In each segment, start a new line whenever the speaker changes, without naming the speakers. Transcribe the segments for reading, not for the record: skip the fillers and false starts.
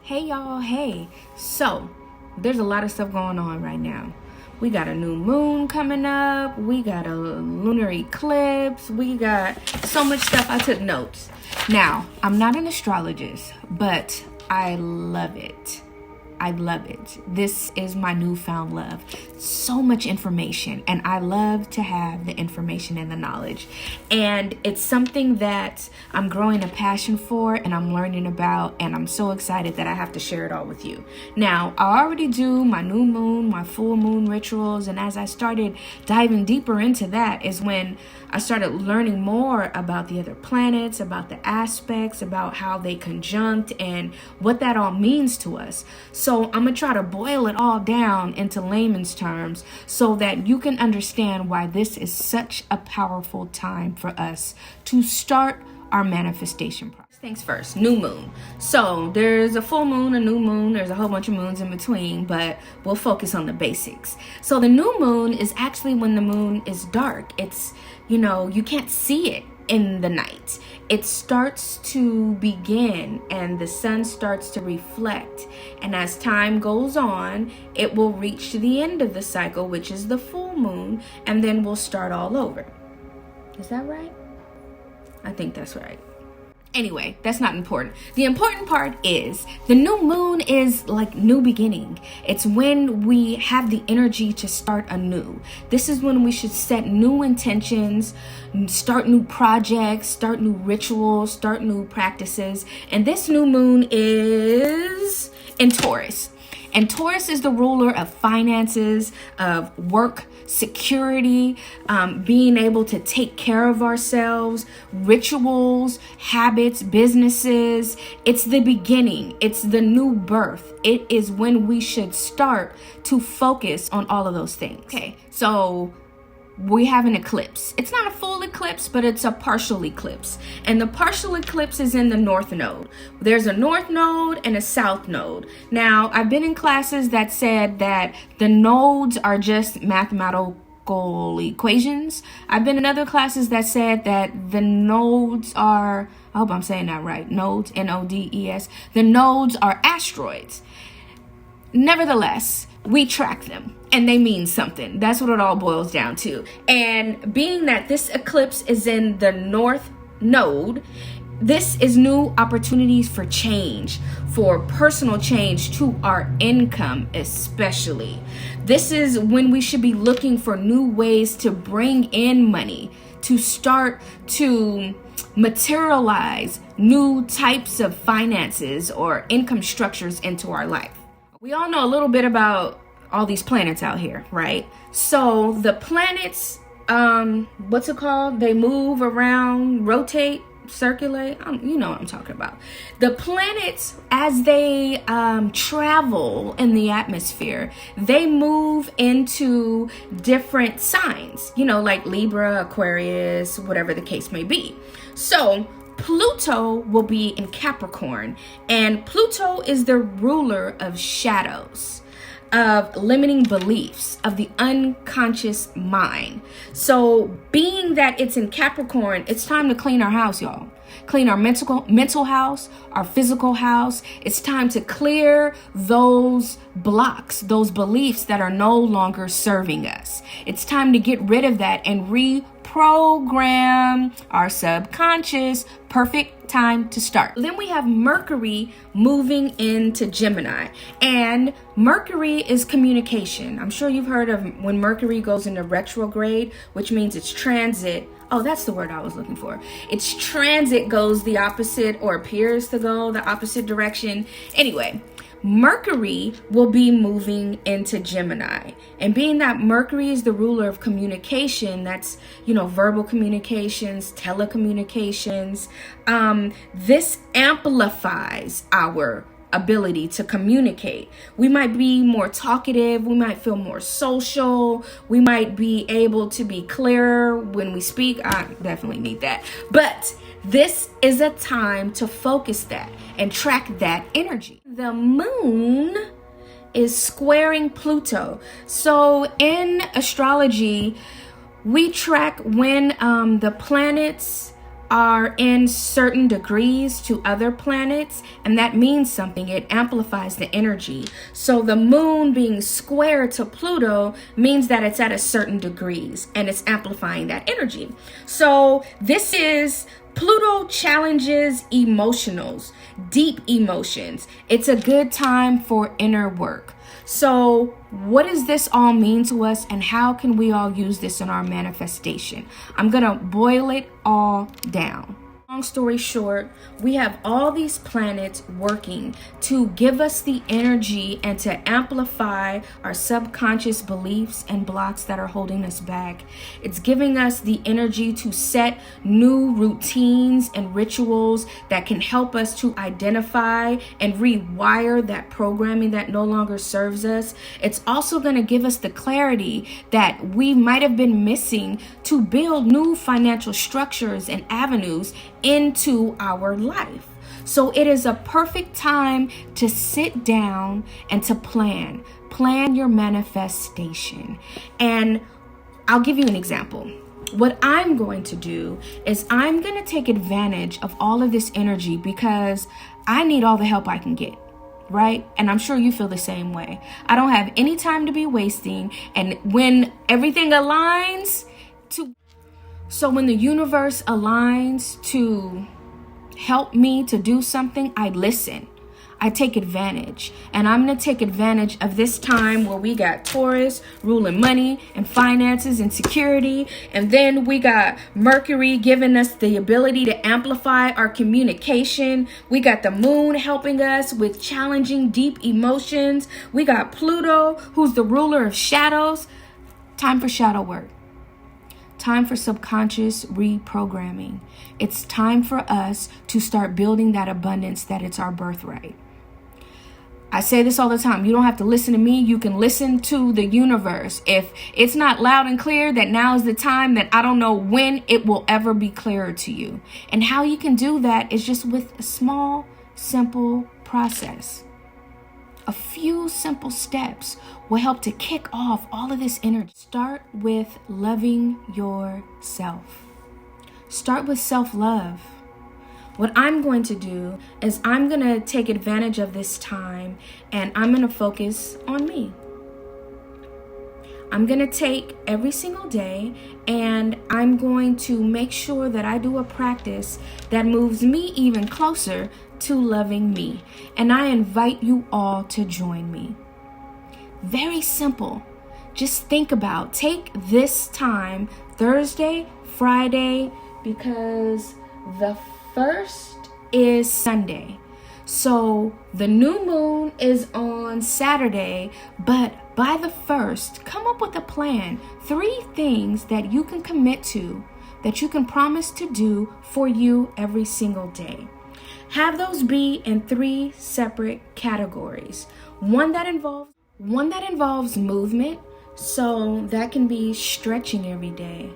Hey y'all, hey. So, there's a lot of stuff going on right now. We got a new moon coming up. We got a lunar eclipse. We got so much stuff. I took notes. Now, I'm not an astrologist, but I love it. I love it. This is my newfound love. So much information, and I love to have the information and the knowledge. And it's something that I'm growing a passion for and I'm learning about, and I'm so excited that I have to share it all with you. Now, I already do my new moon, my full moon rituals, and as I started diving deeper into that is when I started learning more about the other planets, about the aspects, about how they conjunct and what that all means to us. So I'm going to try to boil it all down into layman's terms so that you can understand why this is such a powerful time for us to start our manifestation process. Things first, new moon. So there's a full moon, a new moon, there's a whole bunch of moons in between, but we'll focus on the basics. So the new moon is actually when the moon is dark. It's, you can't see it in the night. It starts to begin and the sun starts to reflect. And as time goes on, it will reach the end of the cycle, which is the full moon, and then we'll start all over. Is that right? I think that's right. Anyway, that's not important. The important part is the new moon is like new beginning. It's when we have the energy to start anew. This is when we should set new intentions, start new projects, start new rituals, start new practices. And this new moon is in Taurus. And Taurus is the ruler of finances, of work, security, being able to take care of ourselves, rituals, habits, businesses. It's the beginning. It's the new birth. It is when we should start to focus on all of those things. Okay, so we have an eclipse. It's not a full eclipse, but it's a partial eclipse. And the partial eclipse is in the north node. There's a north node and a south node. Now, I've been in classes that said that the nodes are just mathematical equations. I've been in other classes that said that the nodes are, I hope I'm saying that right, nodes, N-O-D-E-S. The nodes are asteroids. Nevertheless, we track them and they mean something. That's what it all boils down to. And being that this eclipse is in the north node, this is new opportunities for change, for personal change to our income especially. This is when we should be looking for new ways to bring in money, to start to materialize new types of finances or income structures into our life. We all know a little bit about all these planets out here, right? So the planets, what's it called? They move around, rotate, circulate. You know what I'm talking about. The planets, as they travel in the atmosphere, they move into different signs, like Libra, Aquarius, whatever the case may be. So Pluto will be in Capricorn, and Pluto is the ruler of shadows, of limiting beliefs, of the unconscious mind. So being that it's in Capricorn, it's time to clean our house, y'all. Clean our mental house, our physical house. It's time to clear those blocks, those beliefs that are no longer serving us. It's time to get rid of that and reprogram our subconscious. Perfect time to start. Then we have Mercury moving into Gemini, and Mercury is communication. I'm sure you've heard of when Mercury goes into retrograde, which means its transit. Oh, that's the word I was looking for. Its transit goes the opposite, or appears to go the opposite direction. Anyway, Mercury will be moving into Gemini. And being that Mercury is the ruler of communication, that's, verbal communications, telecommunications, this amplifies our ability to communicate. We might be more talkative, we might feel more social, we might be able to be clearer when we speak. I definitely need that. But this is a time to focus that and track that energy. The moon is squaring Pluto. So in astrology, we track when the planets are in certain degrees to other planets, and that means something. It amplifies the energy. So the moon being square to Pluto means that it's at a certain degrees and it's amplifying that energy. So this is Pluto challenges emotionals, deep emotions. It's a good time for inner work. So what does this all mean to us, and how can we all use this in our manifestation? I'm going to boil it all down. Long story short, we have all these planets working to give us the energy and to amplify our subconscious beliefs and blocks that are holding us back. It's giving us the energy to set new routines and rituals that can help us to identify and rewire that programming that no longer serves us. It's also going to give us the clarity that we might have been missing to build new financial structures and avenues into our life. So it is a perfect time to sit down and to plan your manifestation. And I'll give you an example. What I'm going to do is I'm going to take advantage of all of this energy because I need all the help I can get. Right? And I'm sure you feel the same way. I don't have any time to be wasting. And when everything aligns so when the universe aligns to help me to do something, I listen. I take advantage. And I'm going to take advantage of this time where we got Taurus ruling money and finances and security. And then we got Mercury giving us the ability to amplify our communication. We got the moon helping us with challenging deep emotions. We got Pluto, who's the ruler of shadows. Time for shadow work. Time for subconscious reprogramming. It's time for us to start building that abundance that it's our birthright. I say this all the time. You don't have to listen to me. You can listen to the universe. If it's not loud and clear, that now is the time, that I don't know when it will ever be clearer to you. And how you can do that is just with a small, simple process. A few simple steps will help to kick off all of this energy. Start with loving yourself. Start with self-love. What I'm going to do is I'm going to take advantage of this time and I'm going to focus on me. I'm going to take every single day and I'm going to make sure that I do a practice that moves me even closer to loving me. And I invite you all to join me. Very simple. Just take this time, Thursday, Friday, because the first is Sunday. So the new moon is on Saturday, but by the first, come up with a plan. 3 things that you can commit to, that you can promise to do for you every single day. Have those be in 3 separate categories. One that involves movement, so that can be stretching every day.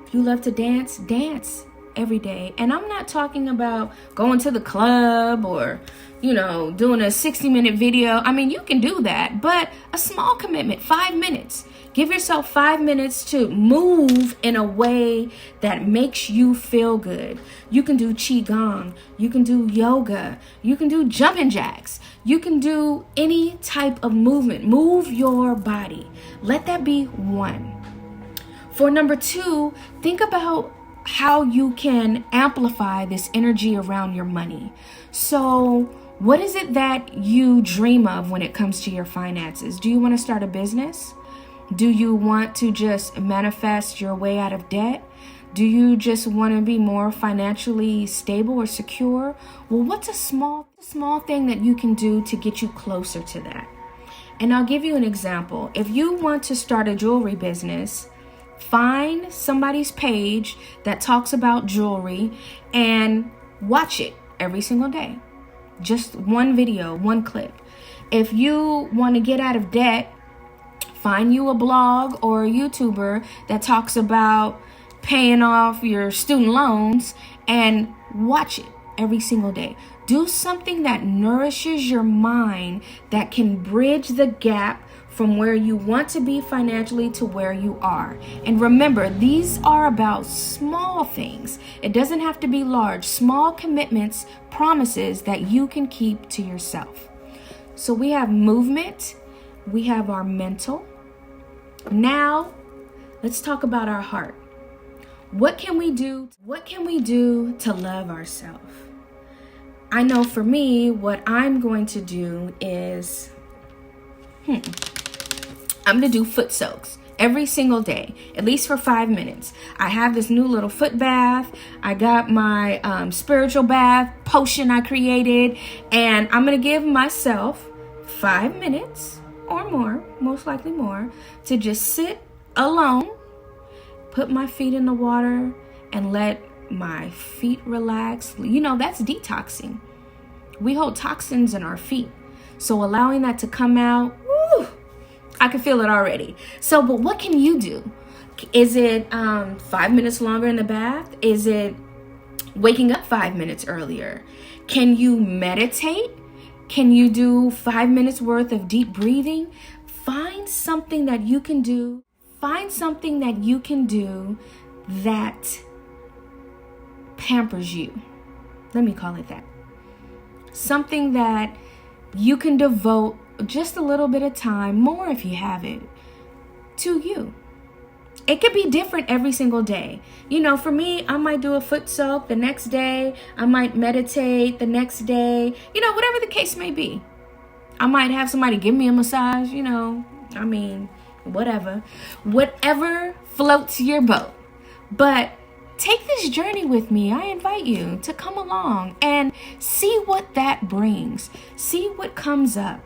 If you love to dance, dance every day. And I'm not talking about going to the club or, doing a 60-minute video. I mean, you can do that, but a small commitment, 5 minutes. Give yourself 5 minutes to move in a way that makes you feel good. You can do qigong, you can do yoga, you can do jumping jacks, you can do any type of movement. Move your body. Let that be 1. For number 2, think about how you can amplify this energy around your money. So what is it that you dream of when it comes to your finances? Do you want to start a business? Do you want to just manifest your way out of debt? Do you just want to be more financially stable or secure? Well, what's a small thing that you can do to get you closer to that? And I'll give you an example. If you want to start a jewelry business, find somebody's page that talks about jewelry and watch it every single day. Just one video, one clip. If you want to get out of debt, find you a blog or a YouTuber that talks about paying off your student loans and watch it every single day. Do something that nourishes your mind, that can bridge the gap from where you want to be financially to where you are. And remember, these are about small things. It doesn't have to be large, small commitments, promises that you can keep to yourself. So we have movement, we have our mental. Now, let's talk about our heart. What can we do? What can we do to love ourselves? I know for me, what I'm going to do is, I'm going to do foot soaks every single day, at least for 5 minutes. I have this new little foot bath. I got my spiritual bath potion I created, and I'm going to give myself 5 minutes or more, most likely more, to just sit alone, put my feet in the water, and let my feet relax. You know, that's detoxing. We hold toxins in our feet. So allowing that to come out, woo, I can feel it already. So, but what can you do? Is it 5 minutes longer in the bath? Is it waking up 5 minutes earlier? Can you meditate? Can you do 5 minutes worth of deep breathing? Find something that you can do. Find something that you can do that pampers you. Let me call it that. Something that you can devote just a little bit of time, more if you have it, to you. It could be different every single day. You know, for me, I might do a foot soak the next day. I might meditate the next day. You know, whatever the case may be. I might have somebody give me a massage, you know. I mean, whatever. Whatever floats your boat. But take this journey with me. I invite you to come along and see what that brings. See what comes up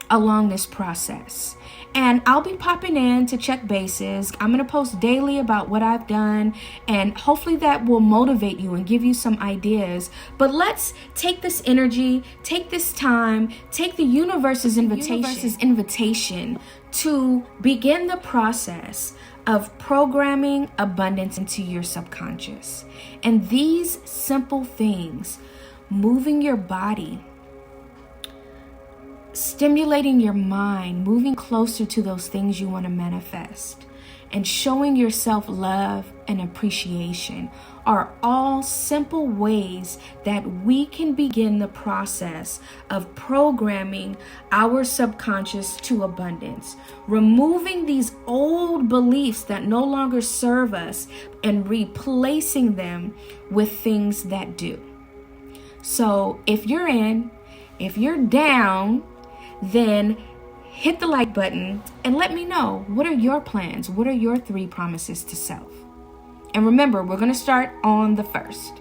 along this process. And I'll be popping in to check bases. I'm going to post daily about what I've done, and hopefully that will motivate you and give you some ideas. But let's take this energy, take this time, take the universe's invitation to begin the process of programming abundance into your subconscious. And these simple things, moving your body, stimulating your mind, moving closer to those things you want to manifest, and showing yourself love and appreciation are all simple ways that we can begin the process of programming our subconscious to abundance, removing these old beliefs that no longer serve us and replacing them with things that do. So if you're down, then hit the like button and let me know, what are your plans? What are your 3 promises to self? And remember, we're going to start on the 1st.